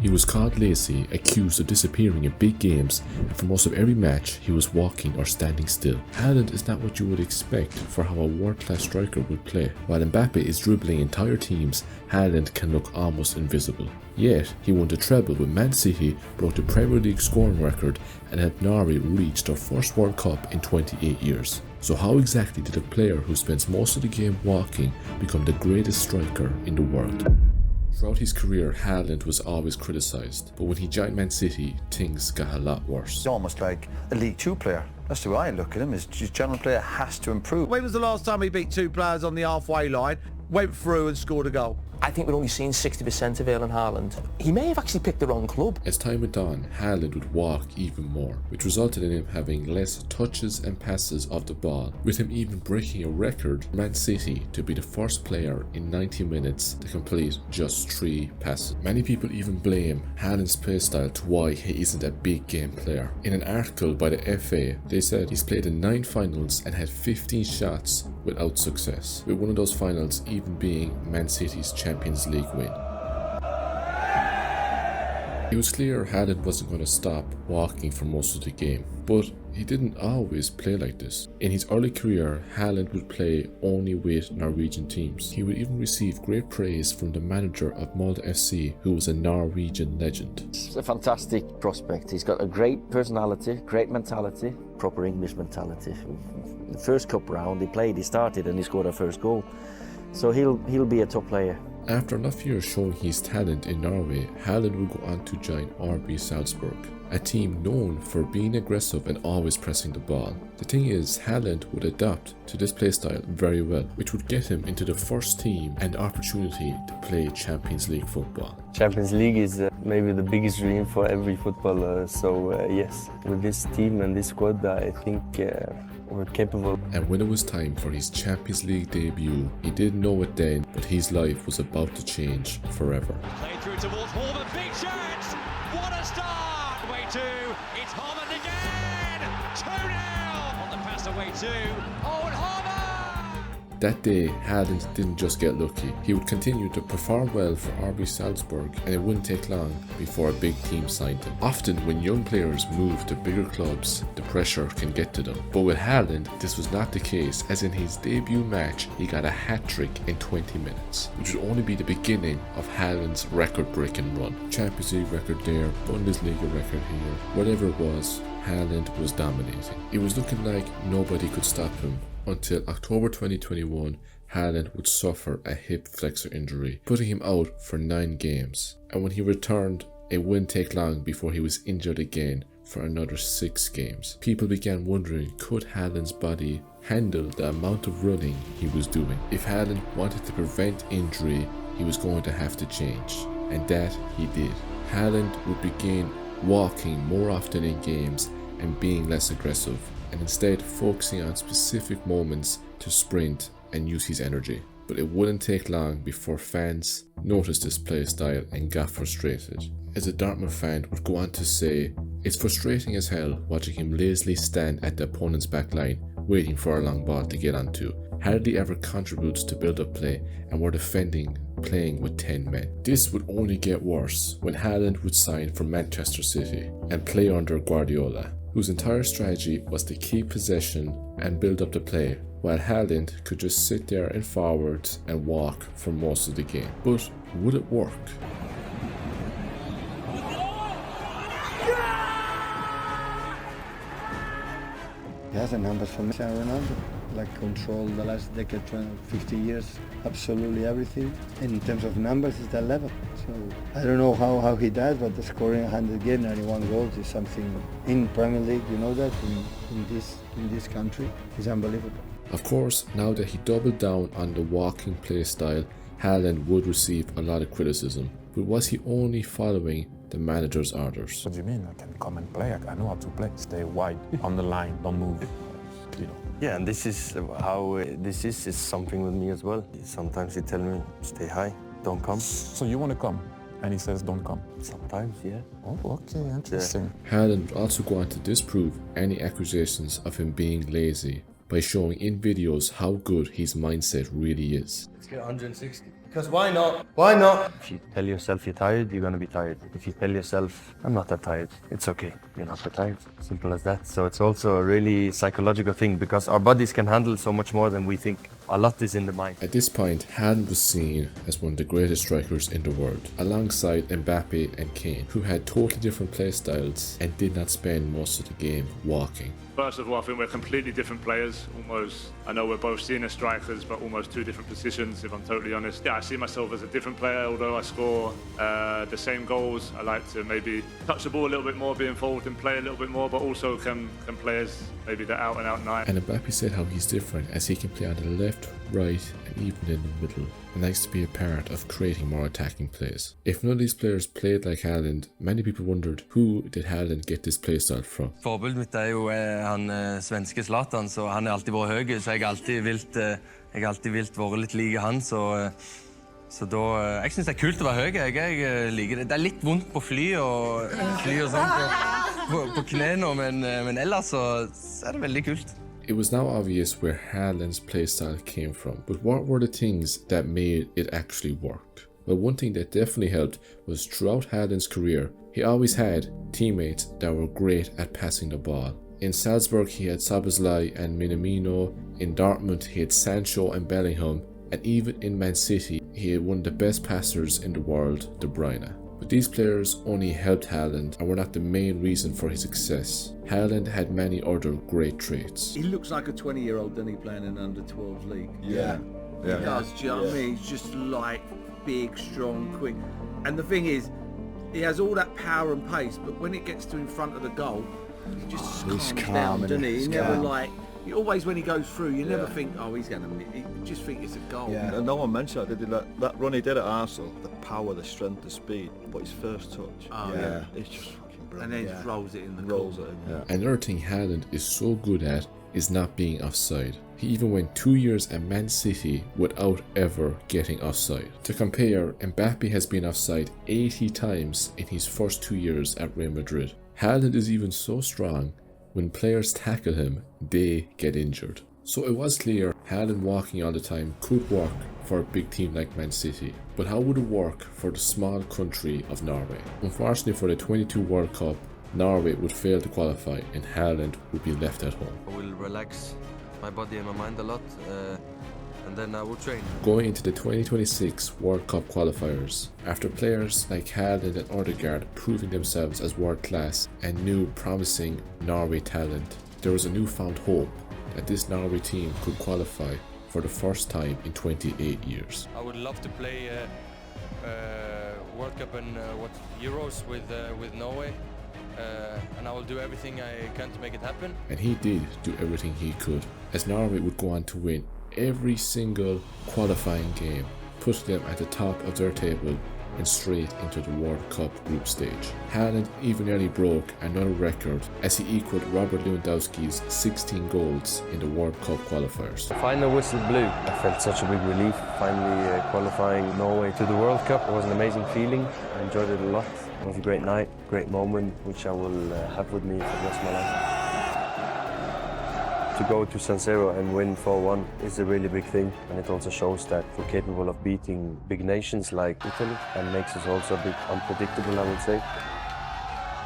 He was called lazy, accused of disappearing in big games, and for most of every match he was walking or standing still. Haaland is not what you would expect for how a world-class striker would play. While Mbappe is dribbling entire teams, Haaland can look almost invisible. Yet, he won the treble with Man City, broke the Premier League scoring record, and had Norway reach their first World Cup in 28 years. So how exactly did a player who spends most of the game walking become the greatest striker in the world? Throughout his career, Haaland was always criticised, but when he joined Man City, things got a lot worse. He's almost like a League Two player. That's the way I look at him, his general player has to improve. When was the last time he beat two players on the halfway line, went through and scored a goal? I think we're only seeing 60% of Erling Haaland. He may have actually picked the wrong club. As time went on, Haaland would walk even more, which resulted in him having less touches and passes of the ball, with him even breaking a record for Man City to be the first player in 90 minutes to complete just 3 passes. Many people even blame Haaland's playstyle to why he isn't a big game player. In an article by the FA, they said he's played in 9 finals and had 15 shots without success, with one of those finals even being Man City's Champions League win. It was clear Haaland wasn't going to stop walking for most of the game, but he didn't always play like this. In his early career, Haaland would play only with Norwegian teams. He would even receive great praise from the manager of Molde FC, who was a Norwegian legend. He's a fantastic prospect. He's got a great personality, great mentality, proper English mentality. The first cup round he started and he scored our first goal. So he'll be a top player. After enough years showing his talent in Norway, Haaland would go on to join RB Salzburg, a team known for being aggressive and always pressing the ball. The thing is, Haaland would adapt to this playstyle very well, which would get him into the first team and the opportunity to play Champions League football. Champions League is maybe the biggest dream for every footballer, so yes, with this team and this squad I think we're capable. And when it was time for his Champions League debut, he didn't know it then, but his life was about to change forever. Played through towards Haaland, big chance! What a start! Way 2, it's Haaland again! 2-0! On the pass away 2, oh and Haaland! That day, Haaland didn't just get lucky. He would continue to perform well for RB Salzburg, and it wouldn't take long before a big team signed him. Often when young players move to bigger clubs, the pressure can get to them. But with Haaland, this was not the case, as in his debut match, he got a hat-trick in 20 minutes, which would only be the beginning of Haaland's record-breaking run. Champions League record there, Bundesliga record here, whatever it was, Haaland was dominating. It was looking like nobody could stop him, until October 2021, Haaland would suffer a hip flexor injury, putting him out for 9 games. And when he returned, it wouldn't take long before he was injured again for another 6 games. People began wondering, could Haaland's body handle the amount of running he was doing? If Haaland wanted to prevent injury, he was going to have to change. And that he did. Haaland would begin walking more often in games and being less aggressive, and instead focusing on specific moments to sprint and use his energy. But it wouldn't take long before fans noticed this play style and got frustrated. As a Dortmund fan would go on to say, it's frustrating as hell watching him lazily stand at the opponent's back line waiting for a long ball to get onto. Hardly ever contributes to build-up play, and we're defending playing with 10 men. This would only get worse when Haaland would sign for Manchester City and play under Guardiola, whose entire strategy was to keep possession and build up the play, while Haaland could just sit there in forwards and walk for most of the game. But would it work? He has the numbers for Messi and Ronaldo, like control the last decade, 50 years, absolutely everything. And in terms of numbers, it's that level. So I don't know how he does, but the scoring 100 games, 91 goals is something in Premier League, you know that, in this country, is unbelievable. Of course, now that he doubled down on the walking play style, Haaland would receive a lot of criticism. But was he only following the manager's orders? What do you mean? I can come and play. I know how to play. Stay wide, on the line, don't move. You know. Yeah, and this is how this is something with me as well. Sometimes he tells me, stay high, don't come. So you want to come? And he says, don't come. Sometimes, yeah. Oh, okay, interesting. Yeah. Haaland would also go on to disprove any accusations of him being lazy by showing in videos how good his mindset really is. Let's get 160. Because why not? Why not? If you tell yourself you're tired, you're gonna be tired. If you tell yourself, I'm not that tired, it's okay. You're not that tired. Simple as that. So it's also a really psychological thing because our bodies can handle so much more than we think. A lot is in the mind. At this point, Haaland was seen as one of the greatest strikers in the world, alongside Mbappe and Kane, who had totally different play styles and did not spend most of the game walking. First of all, I think we're completely different players, almost. I know we're both seen as strikers, but almost two different positions, if I'm totally honest. Yeah, I see myself as a different player, although I score the same goals. I like to maybe touch the ball a little bit more, be involved and play a little bit more, but also can play as maybe the out and out nine. And Mbappe said how he's different, as he can play on the left, right, and even in the middle, and likes to be a part of creating more attacking plays. If none of these players played like Haaland, many people wondered, who did Haaland get this playstyle from? Forbildet mitt jo han svenske Zlatan, så han alltid vært høy, så jeg har alltid vilt være litt like han, så da, jeg synes det kult å være høy, jeg liker det. Det litt vondt på fly og sånn på knæene, men ellers så det veldig kult. It was now obvious where Haaland's playstyle came from, but what were the things that made it actually work? Well, one thing that definitely helped was throughout Haaland's career, he always had teammates that were great at passing the ball. In Salzburg, he had Szoboszlai and Minamino. In Dortmund, he had Sancho and Bellingham. And even in Man City, he had one of the best passers in the world, De Bruyne. But these players only helped Haaland and were not the main reason for his success. Haaland had many other great traits. He looks like a 20-year-old, doesn't he, playing in under-12 league? Yeah. He does, do you know what I mean? He's just light, big, strong, quick. And the thing is, he has all that power and pace, but when it gets to in front of the goal, he just calms down, doesn't he? He never like... Always when he goes through, you never think, oh, he's going to... You just think it's a goal. Yeah. And no one mentioned that, did he? That run he did at Arsenal, the power, the strength, the speed, but his first touch. Oh, yeah. It's just fucking brilliant. And then just rolls it in the rolls corner. it in. Another thing Haaland is so good at is not being offside. He even went 2 years at Man City without ever getting offside. To compare, Mbappe has been offside 80 times in his first 2 years at Real Madrid. Haaland is even so strong, when players tackle him, they get injured. So it was clear Haaland walking all the time could work for a big team like Man City. But how would it work for the small country of Norway? Unfortunately for the 22 World Cup, Norway would fail to qualify and Haaland would be left at home. I will relax my body and my mind a lot, and then I will train. Going into the 2026 World Cup qualifiers, after players like Haaland and Odegaard proving themselves as world class and new promising Norway talent, there was a newfound hope that this Norway team could qualify for the first time in 28 years. I would love to play World Cup and Euros with Norway. And I will do everything I can to make it happen. And he did do everything he could, as Norway would go on to win every single qualifying game, putting them at the top of their table and straight into the World Cup group stage. Haaland even nearly broke another record as he equaled Robert Lewandowski's 16 goals in the World Cup qualifiers. The final whistle blew. I felt such a big relief finally qualifying Norway to the World Cup. It was an amazing feeling. I enjoyed it a lot. It was a great night, great moment, which I will have with me for the rest of my life. To go to San Siro and win 4-1 is a really big thing, and it also shows that we're capable of beating big nations like Italy, and makes us also a bit unpredictable, I would say.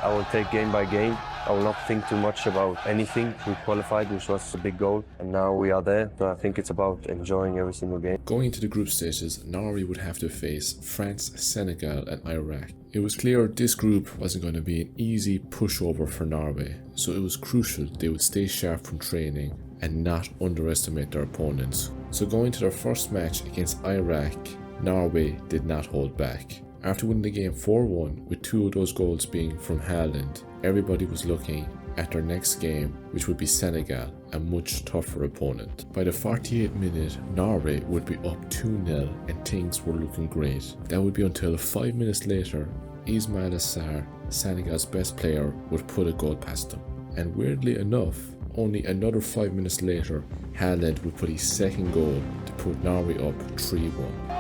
I will take game by game. I will not think too much about anything. We qualified, which was a big goal, and now we are there. So I think it's about enjoying every single game. Going into the group stages, Norway would have to face France, Senegal and Iraq. It was clear this group wasn't going to be an easy pushover for Norway, so it was crucial they would stay sharp from training and not underestimate their opponents. So going to their first match against Iraq, Norway did not hold back. After winning the game 4-1, with 2 of those goals being from Haaland, everybody was looking at their next game, which would be Senegal, a much tougher opponent. By the 48th minute, Norway would be up 2-0 and things were looking great. That would be until 5 minutes later, Ismail Assar, Senegal's best player, would put a goal past them. And weirdly enough, only another 5 minutes later, Haaland would put his second goal to put Norway up 3-1.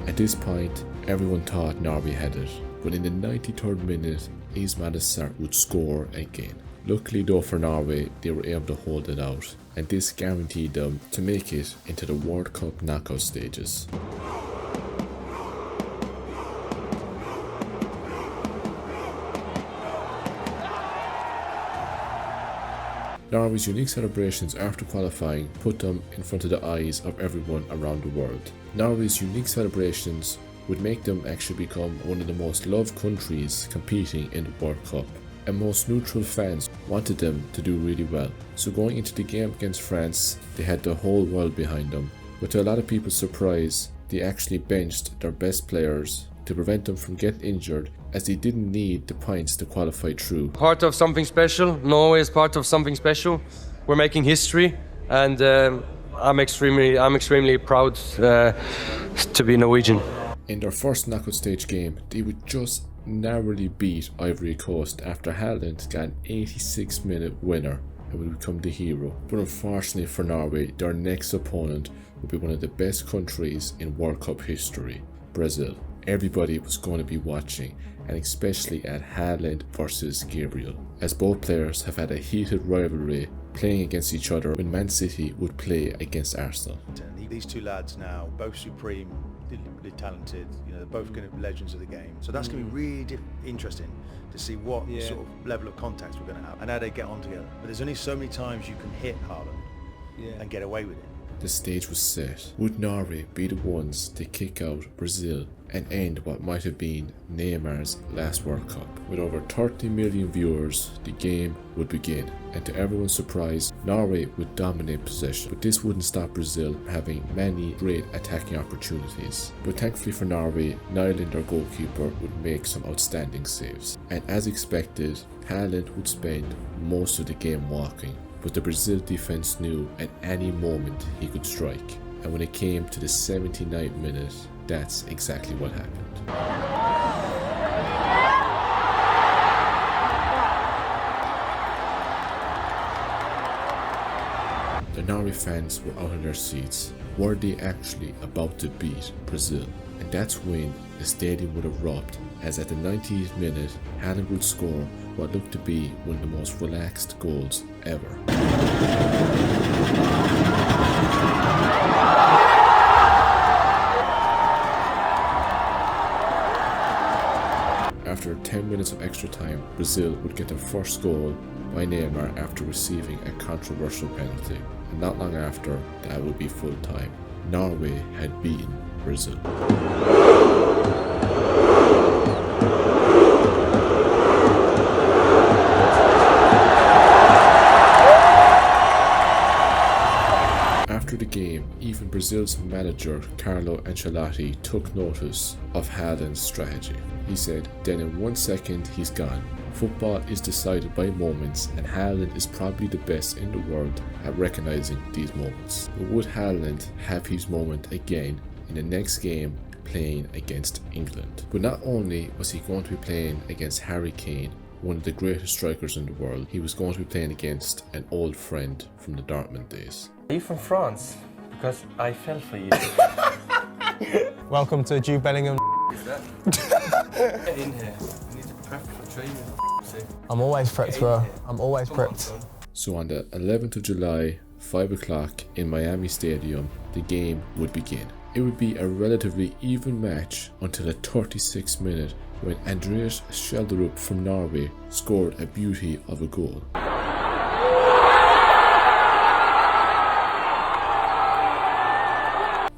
At this point, everyone thought Norway had it, but in the 93rd minute, Ismail Assar would score again. Luckily though for Norway, they were able to hold it out, and this guaranteed them to make it into the World Cup knockout stages. Norway's unique celebrations after qualifying put them in front of the eyes of everyone around the world. Norway's unique celebrations would make them actually become one of the most loved countries competing in the World Cup, and most neutral fans wanted them to do really well. So going into the game against France, they had the whole world behind them. But to a lot of people's surprise, they actually benched their best players to prevent them from getting injured, as they didn't need the points to qualify through. Part of something special. Norway is part of something special. We're making history, and I'm extremely proud to be Norwegian. In their first knockout stage game, they would just narrowly beat Ivory Coast after Haaland got an 86-minute winner and would become the hero. But unfortunately for Norway, their next opponent would be one of the best countries in World Cup history, Brazil. Everybody was going to be watching, and especially at Haaland versus Gabriel, as both players have had a heated rivalry playing against each other when Man City would play against Arsenal. These two lads now, both supremely talented, they're both going to be legends of the game. So that's going to be really interesting to see what sort of level of contacts we're going to have and how they get on together. But there's only so many times you can hit Haaland and get away with it. The stage was set. Would Norway be the ones to kick out Brazil and end what might have been Neymar's last World Cup? With over 30 million viewers, the game would begin, and to everyone's surprise, Norway would dominate possession. But this wouldn't stop Brazil from having many great attacking opportunities. But thankfully for Norway, Nyland, their goalkeeper, would make some outstanding saves. And as expected, Haaland would spend most of the game walking. But the Brazil defense knew at any moment he could strike. And when it came to the 79th minute, that's exactly what happened. The Norway fans were out of their seats. Were they actually about to beat Brazil? And that's when the stadium would erupt, as at the 90th minute, Haaland would score what looked to be one of the most relaxed goals ever. After 10 minutes of extra time, Brazil would get their first goal by Neymar after receiving a controversial penalty. And not long after, that would be full time. Norway had beaten Brazil. After the game, even Brazil's manager Carlo Ancelotti took notice of Haaland's strategy. He said, then in 1 second he's gone. Football is decided by moments, and Haaland is probably the best in the world at recognizing these moments. But would Haaland have his moment again in the next game playing against England? But not only was he going to be playing against Harry Kane, one of the greatest strikers in the world, he was going to be playing against an old friend from the Dortmund days. Are you from France? Because I fell for you. Welcome to Jude Bellingham. Is that? Get in here. We need to prep for training. I'm always prepped, bro. I'm always prepped. So on the 11th of July, 5 o'clock in Miami Stadium, the game would begin. It would be a relatively even match until the 36th minute when Andreas Schjelderup from Norway scored a beauty of a goal.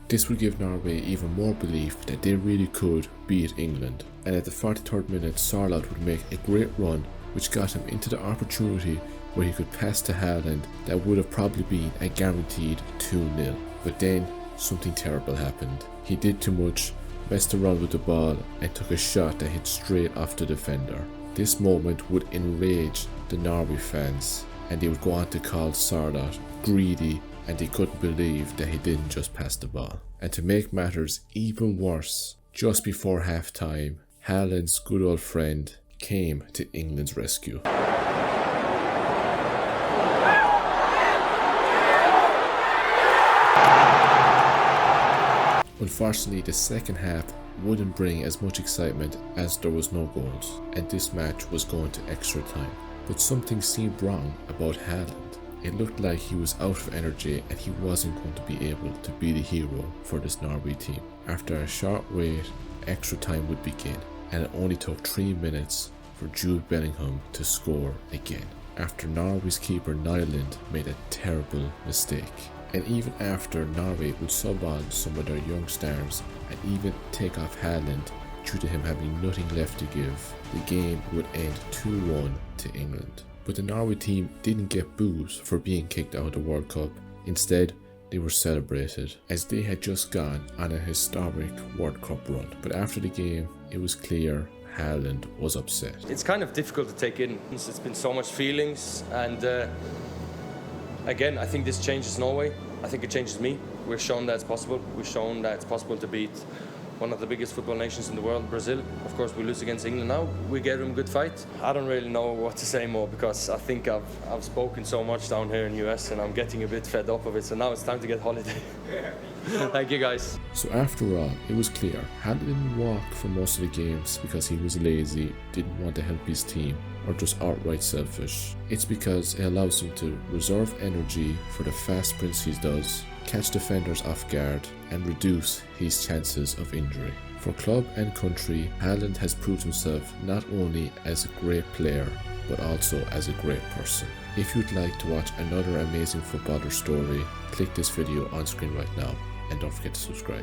This would give Norway even more belief that they really could beat England. And at the 43rd minute, Sarlat would make a great run, which got him into the opportunity where he could pass to Haaland that would have probably been a guaranteed 2-0. But then something terrible happened. He did too much, messed around with the ball, and took a shot that hit straight off the defender. This moment would enrage the Norway fans, and they would go on to call Sarlat greedy, and they couldn't believe that he didn't just pass the ball. And to make matters even worse, just before half time, Haaland's good old friend came to England's rescue. Unfortunately, the second half wouldn't bring as much excitement as there was no goals, and this match was going to extra time. But something seemed wrong about Haaland. It looked like he was out of energy and he wasn't going to be able to be the hero for this Norway team. After a short wait, extra time would begin, and it only took 3 minutes for Jude Bellingham to score again, after Norway's keeper Nyland made a terrible mistake. And even after Norway would sub on some of their young stars and even take off Haaland due to him having nothing left to give, the game would end 2-1 to England. But the Norway team didn't get boos for being kicked out of the World Cup. Instead, they were celebrated as they had just gone on a historic World Cup run. But after the game, it was clear Haaland was upset. It's kind of difficult to take in. It's been so much feelings, and again, I think this changes Norway. I think it changes me. We've shown that it's possible. We've shown that it's possible to beat one of the biggest football nations in the world, Brazil. Of course, we lose against England now. We gave them a good fight. I don't really know what to say more because I think I've spoken so much down here in the US and I'm getting a bit fed up of it. So now it's time to get holiday. Thank you, guys. So after all, it was clear Haaland didn't walk for most of the games because he was lazy, didn't want to help his team, or just outright selfish. It's because it allows him to reserve energy for the fast sprints he does, catch defenders off guard, and reduce his chances of injury. For club and country, Haaland has proved himself not only as a great player, but also as a great person. If you'd like to watch another amazing footballer story, click this video on screen right now, and don't forget to subscribe.